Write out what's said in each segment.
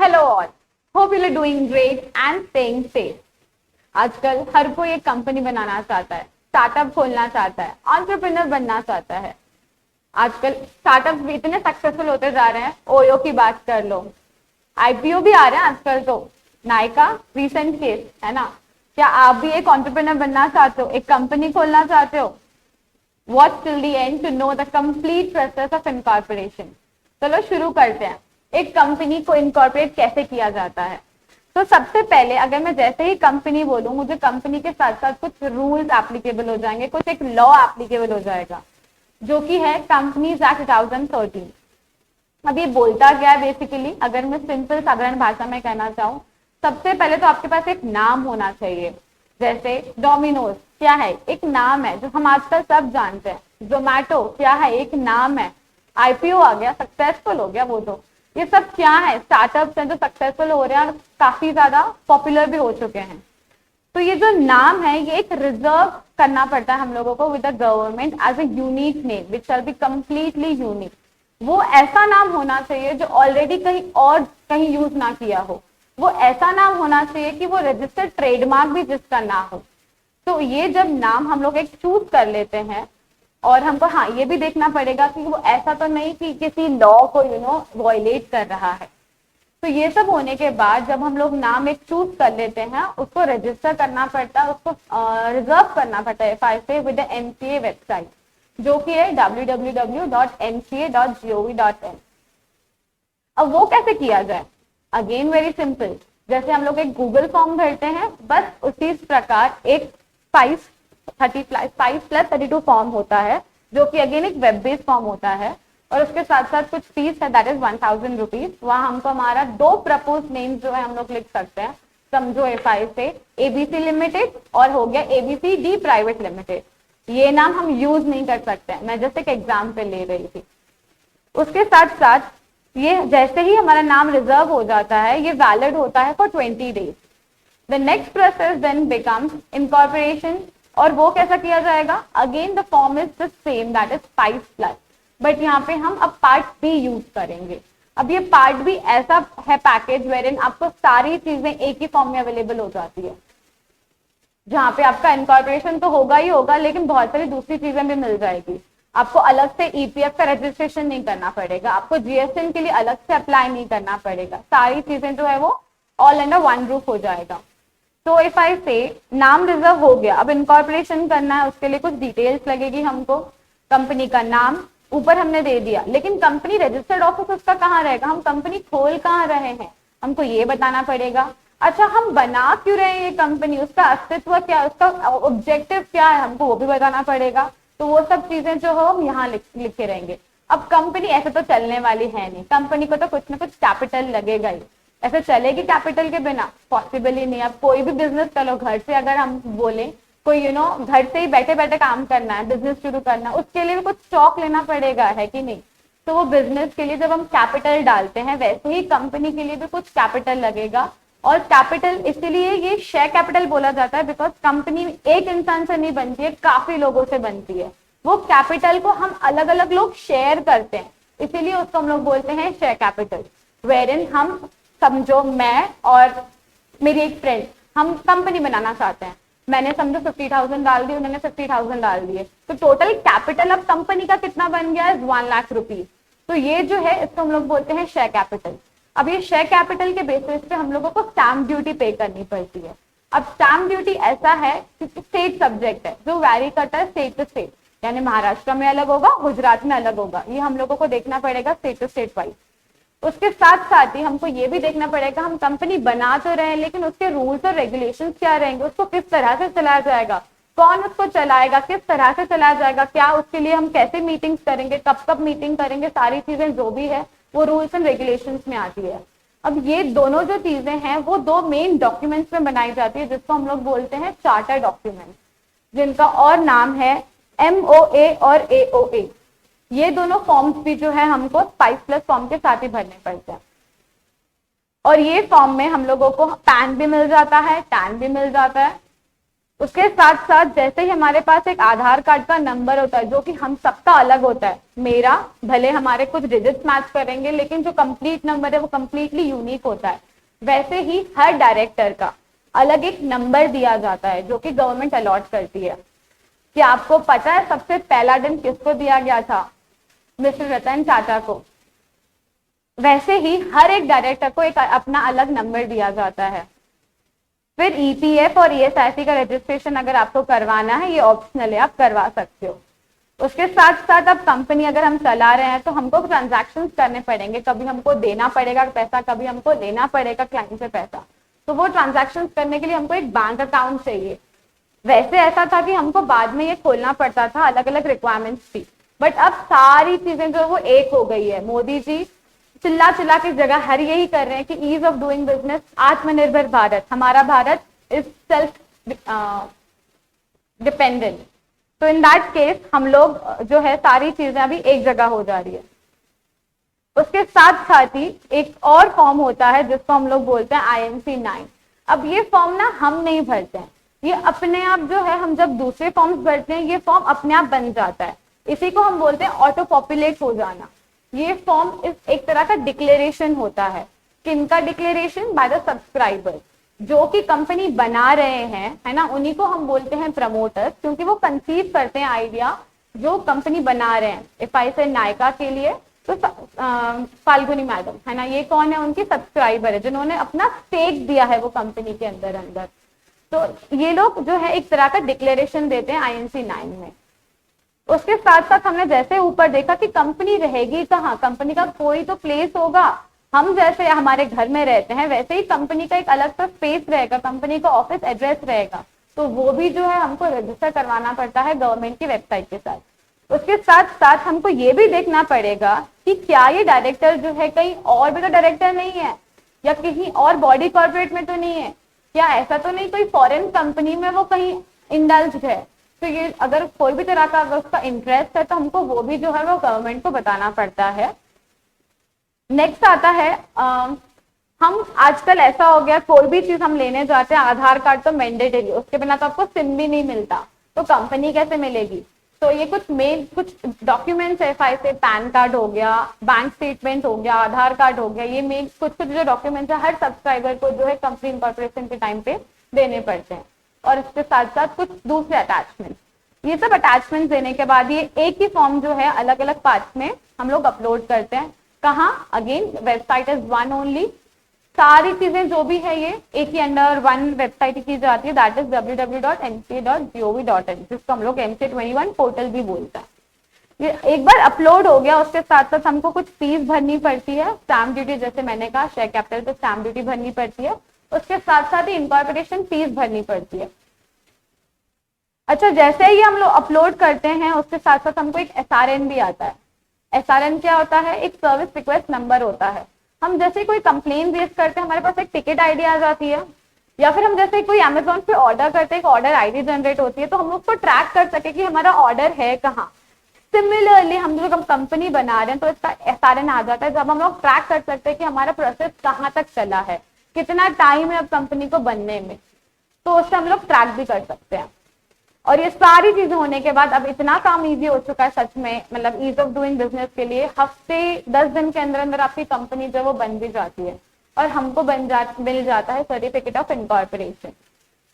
Hello all. Hope you are doing great and staying safe. आजकल हर कोई एक company बनाना चाहता है, स्टार्टअप खोलना चाहता है, एंटरप्रेन्योर बनना चाहता है। आजकल स्टार्टअप भी इतने सक्सेसफुल होते जा रहे हैं। ओयो की बात कर लो, आईपीओ भी आ रहे हैं आजकल तो। नायका रिसेंट केस है ना। क्या आप भी एक एंटरप्रेन्योर बनना चाहते हो, एक कंपनी खोलना चाहते हो? Watch till the end to know the complete process of incorporation. चलो शुरू करते हैं। एक कंपनी को इनकॉर्पोरेट कैसे किया जाता है? तो सबसे पहले अगर मैं जैसे ही कंपनी बोलूं, मुझे कंपनी के साथ साथ कुछ रूल्स एप्लीकेबल हो जाएंगे, कुछ एक लॉ एप्लीकेबल हो जाएगा, जो कि है कंपनीज एक्ट 2013। अब ये बोलता क्या है बेसिकली, अगर मैं सिंपल साधारण भाषा में कहना चाहूँ, सबसे पहले तो आपके पास एक नाम होना चाहिए। जैसे डोमिनोज क्या है? एक नाम है जो हम आजकल सब जानते हैं। जोमैटो क्या है? एक नाम है। आईपीओ आ गया, सक्सेसफुल हो गया वो तो। ये सब क्या है? स्टार्टअप्स हैं जो सक्सेसफुल हो रहे हैं और काफी ज्यादा पॉपुलर भी हो चुके हैं। तो ये जो नाम है ये एक रिजर्व करना पड़ता है हम लोगों को with the government as a unique name which shall be completely unique. वो ऐसा नाम होना चाहिए जो ऑलरेडी कहीं यूज ना किया हो। वो ऐसा नाम होना चाहिए कि वो रजिस्टर्ड ट्रेडमार्क भी जिसका ना हो। तो ये जब नाम हम लोग एक चूज कर लेते हैं, और हमको हाँ ये भी देखना पड़ेगा कि वो ऐसा तो नहीं कि किसी लॉ को वॉयलेट कर रहा है। तो ये सब होने के बाद जब हम लोग नाम एक चूज कर लेते हैं, उसको रजिस्टर करना पड़ता है, उसको रिजर्व करना पड़ता है एफआई से विद एमसीए वेबसाइट, जो कि है www.mca.gov.in। अब वो कैसे किया जाए? Again very simple. जैसे हम लोग एक गूगल फॉर्म भरते हैं, बस उसी प्रकार एक 5+32 फॉर्म होता है, जो कि अगेन एक वेब बेस्ड फॉर्म होता है, और उसके साथ साथ कुछ फीस है, दैट इज 1000 रुपीज। वहां हमको हमारा 2 प्रपोज नेम जो है हम लोग लिख सकते हैं। समझो एफआई से एबीसी लिमिटेड और हो गया एबीसी डी प्राइवेट लिमिटेड। ये नाम हम यूज नहीं कर सकते हैं, मैं जस्ट एक एग्जाम्पल ले रही थी। उसके साथ साथ ये जैसे ही हमारा नाम रिजर्व हो जाता है, ये वैलिड होता है for 20 days. The next process then becomes incorporation. और वो कैसा किया जाएगा? Again the form is the same, that is 5+, but यहाँ पे हम अब पार्ट बी यूज करेंगे। अब ये पार्ट बी ऐसा है पैकेज वेरिन आपको सारी चीजें एक ही फॉर्म में अवेलेबल हो जाती है, जहाँ पे आपका इनकॉर्पोरेशन तो होगा ही होगा, लेकिन बहुत सारी दूसरी चीजें भी मिल जाएगी। आपको अलग से ईपीएफ का रजिस्ट्रेशन नहीं करना पड़ेगा, आपको जीएसटी के लिए अलग से अप्लाई नहीं करना पड़ेगा। सारी चीजें जो है वो ऑल अंडर वन रूफ हो जाएगा। तो इफ आई से नाम रिजर्व हो गया, अब इनकॉर्पोरेशन करना है, उसके लिए कुछ डिटेल्स लगेगी हमको। कंपनी का नाम ऊपर हमने दे दिया, लेकिन कंपनी रजिस्टर्ड ऑफिस उसका कहाँ रहेगा? हम कंपनी खोल कहाँ रहे हैं, हमको ये बताना पड़ेगा। अच्छा, हम बना क्यों रहे हैं ये कंपनी, उसका अस्तित्व क्या, उसका ऑब्जेक्टिव क्या है, हमको वो भी बताना पड़ेगा। तो वो सब चीजें जो हो हम यहाँ लिखे रहेंगे। अब कंपनी ऐसे तो चलने वाली है नहीं, कंपनी को तो कुछ ना कुछ कैपिटल लगेगा ही। ऐसे चलेगी कैपिटल के बिना? पॉसिबल ही नहीं। अब कोई भी बिजनेस चलो घर से अगर हम बोले, कोई घर से ही बैठे बैठे काम करना है, बिजनेस शुरू करना है, उसके लिए भी कुछ स्टॉक लेना पड़ेगा, है कि नहीं? तो वो बिजनेस के लिए जब हम कैपिटल डालते हैं, वैसे ही कंपनी के लिए भी कुछ कैपिटल लगेगा। और कैपिटल इसीलिए ये शेयर कैपिटल बोला जाता है, बिकॉज कंपनी एक इंसान से नहीं बनती है, काफी लोगों से बनती है। वो कैपिटल को हम अलग अलग लोग शेयर करते हैं, इसीलिए उसको हम लोग बोलते हैं शेयर कैपिटल। वेरिन हम समझो मैं और मेरी एक फ्रेंड, हम कंपनी बनाना चाहते हैं। मैंने समझो 50,000 डाल दी, उन्होंने 50,000 डाल दिए, तो टोटल कैपिटल अब कंपनी का कितना बन गया है? 1 लाख रुपीज। तो ये जो है इसको हम लोग बोलते हैं शेयर कैपिटल। अब ये शेयर कैपिटल के बेसिस पे हम लोगों को स्टैम्प ड्यूटी पे करनी पड़ती है। अब स्टैम्प ड्यूटी ऐसा है कि स्टेट सब्जेक्ट है, जो वैरी करता है स्टेट टू स्टेट, यानी महाराष्ट्र में अलग होगा, गुजरात में अलग होगा। ये हम लोगों को देखना पड़ेगा स्टेट टू स्टेट वाइज। उसके साथ साथ ही हमको ये भी देखना पड़ेगा, हम कंपनी बना तो रहे हैं, लेकिन उसके रूल्स और रेगुलेशंस क्या रहेंगे, उसको किस तरह से चलाया जाएगा, कौन उसको चलाएगा, किस तरह से चलाया जाएगा, क्या उसके लिए हम कैसे मीटिंग्स करेंगे, कब कब मीटिंग करेंगे, सारी चीजें जो भी है वो रूल्स एंड रेगुलेशंस में आती है। अब ये दोनों जो चीजें हैं वो 2 मेन डॉक्यूमेंट्स में बनाई जाती है, जिसको हम लोग बोलते हैं चार्टर डॉक्यूमेंट, जिनका और नाम है MOA और AOA। ये दोनों फॉर्म्स भी जो है हमको 5+ फॉर्म के साथ ही भरने पड़ते हैं। और ये फॉर्म में हम लोगों को पैन भी मिल जाता है, टैन भी मिल जाता है। उसके साथ साथ जैसे ही हमारे पास एक आधार कार्ड का नंबर होता है जो कि हम सबका अलग होता है, मेरा भले हमारे कुछ डिजिट्स मैच करेंगे लेकिन जो कंप्लीट नंबर है वो कंप्लीटली यूनिक होता है, वैसे ही हर डायरेक्टर का अलग एक नंबर दिया जाता है जो कि गवर्नमेंट अलॉट करती है। क्या आपको पता है सबसे पहला दिन किसको दिया गया था? मिस्टर रतन टाटा को। वैसे ही हर एक डायरेक्टर को एक अपना अलग नंबर दिया जाता है। फिर ईपीएफ और ईएसआईसी का रजिस्ट्रेशन अगर आपको करवाना है, ये ऑप्शनल है, आप करवा सकते हो। उसके साथ साथ अब कंपनी अगर हम चला रहे हैं तो हमको ट्रांजैक्शंस करने पड़ेंगे, कभी हमको देना पड़ेगा पैसा, कभी हमको लेना पड़ेगा क्लाइंट से पैसा, तो वो ट्रांजैक्शंस करने के लिए हमको एक बैंक अकाउंट चाहिए। वैसे ऐसा था कि हमको बाद में ये खोलना पड़ता था, अलग अलग रिक्वायरमेंट्स थी, बट अब सारी चीजें जो वो एक हो गई है। मोदी जी चिल्ला चिल्ला की जगह हर यही कर रहे हैं कि ईज ऑफ डूइंग बिजनेस, आत्मनिर्भर भारत, हमारा भारत इज सेल्फ डिपेंडेंट। तो इन दैट केस हम लोग जो है सारी चीजें अभी एक जगह हो जा रही है। उसके साथ साथ ही एक और फॉर्म होता है जिसको हम लोग बोलते हैं INC 9। अब ये फॉर्म ना हम नहीं भरते हैं, ये अपने आप जो है, हम जब दूसरे फॉर्म्स भरते हैं ये फॉर्म अपने आप बन जाता है। इसी को हम बोलते हैं ऑटो पॉपुलेट हो जाना। ये फॉर्म एक तरह का डिक्लेरेशन होता है। किनका डिक्लेरेशन? बाय द सब्सक्राइबर, जो कि कंपनी बना रहे हैं, है ना, उन्हीं को हम बोलते हैं प्रमोटर्स, क्योंकि वो कंसीव करते हैं आइडिया जो कंपनी बना रहे हैं। इफ आई से नायका के लिए तो फाल्गुनी मैडम, है ना, ये कौन है? उनकी सब्सक्राइबर है जिन्होंने अपना स्टेक दिया है वो कंपनी के अंदर। तो ये लोग जो है एक तरह का डिक्लेरेशन देते हैं INC 9 में। उसके साथ साथ हमने जैसे ऊपर देखा कि कंपनी रहेगी कहाँ, कंपनी का कोई तो प्लेस होगा। हम जैसे हमारे घर में रहते हैं वैसे ही कंपनी का एक अलग सा स्पेस रहेगा, कंपनी का ऑफिस एड्रेस रहेगा, तो वो भी जो है हमको रजिस्टर करवाना पड़ता है गवर्नमेंट की वेबसाइट के साथ। उसके साथ साथ हमको ये भी देखना पड़ेगा कि क्या ये डायरेक्टर जो है कहीं और भी तो डायरेक्टर नहीं है, या कहीं और बॉडी कॉर्पोरेट में तो नहीं है, क्या ऐसा तो नहीं कोई फॉरेन कंपनी में वो कहीं इंडल्ज है। तो ये अगर कोई भी तरह का अगर उसका इंटरेस्ट है तो हमको वो भी जो है वो गवर्नमेंट को बताना पड़ता है। नेक्स्ट आता है हम आजकल ऐसा हो गया कोई भी चीज हम लेने जाते हैं आधार कार्ड तो मैंडेटरी, उसके बिना तो आपको सिम भी नहीं मिलता, तो कंपनी कैसे मिलेगी? तो ये कुछ डॉक्यूमेंट्स है, से पैन कार्ड हो गया, बैंक स्टेटमेंट हो गया, आधार कार्ड हो गया, ये मेन कुछ जो डॉक्यूमेंट्स है हर सब्सक्राइबर को जो है कंपनी इनकॉर्पोरेशन के टाइम पे देने पड़ते हैं। और इसके साथ साथ कुछ दूसरे अटैचमेंट, ये सब अटैचमेंट देने के बाद ये एक ही फॉर्म जो है अलग अलग पार्ट्स में हम लोग अपलोड करते हैं। कहाँ? Again website is one only, सारी चीजें जो भी है ये एक ही अंडर वन वेबसाइट की जाती है, दैट इज www.mca.gov.in, जिसको हम लोग MCA21 पोर्टल भी बोलता है। ये एक बार अपलोड हो गया, उसके साथ साथ हमको कुछ फीस भरनी पड़ती है, स्टैम्प ड्यूटी, जैसे मैंने कहा शेयर कैपिटल पे स्टैम्प ड्यूटी भरनी पड़ती है, उसके साथ साथ ही इनकॉर्पोरेशन फीस भरनी पड़ती है। अच्छा, जैसे ही हम लोग अपलोड करते हैं उसके साथ साथ हमको एक SRN भी आता है। SRN क्या होता है? एक सर्विस रिक्वेस्ट नंबर होता है। हम जैसे कोई कंप्लेन रेज करते हैं हमारे पास एक टिकट आईडी आ जाती है, या फिर हम जैसे कोई अमेजोन पे ऑर्डर करते हैं एक ऑर्डर आईडी जनरेट होती है, तो हम उसको ट्रैक कर सके कि हमारा ऑर्डर है कहाँ। सिमिलरली हम जो कंपनी बना रहे हैं तो इसका SRN आ जाता है, जब हम लोग ट्रैक कर सकते हैं कि हमारा प्रोसेस कहाँ तक चला है, कितना टाइम है अब कंपनी को बनने में, तो उससे हम लोग ट्रैक भी कर सकते हैं। और ये सारी चीजें होने के बाद अब इतना काम इजी हो चुका है सच में, मतलब ईज ऑफ डूइंग बिजनेस के लिए हफ्ते 10 दिन के अंदर अंदर आपकी कंपनी जो वो बन भी जाती है और हमको मिल जाता है सर्टिफिकेट ऑफ इनकॉर्पोरेशन।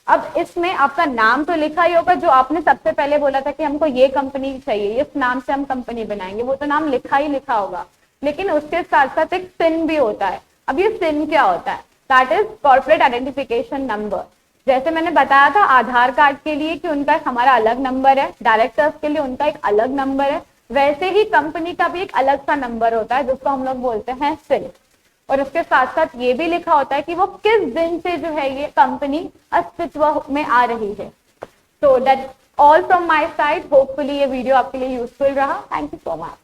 अब इसमें आपका नाम तो लिखा ही होगा, जो आपने सबसे पहले बोला था कि हमको ये कंपनी चाहिए, इस नाम से हम कंपनी बनाएंगे, वो तो नाम लिखा ही लिखा होगा, लेकिन उसके साथ साथ एक सिन भी होता है। अब ये सिन क्या होता है? That is corporate identification number. जैसे मैंने बताया था आधार कार्ड के लिए कि उनका हमारा अलग नंबर है, डायरेक्टर्स के लिए उनका एक अलग नंबर है, वैसे ही कंपनी का भी एक अलग सा नंबर होता है जिसको हम लोग बोलते हैं सिन। और उसके साथ साथ ये भी लिखा होता है कि वो किस दिन से जो है ये कंपनी अस्तित्व में आ रही है। So that all from my side, hopefully ये वीडियो आपके लिए यूजफुल रहा। Thank you so much.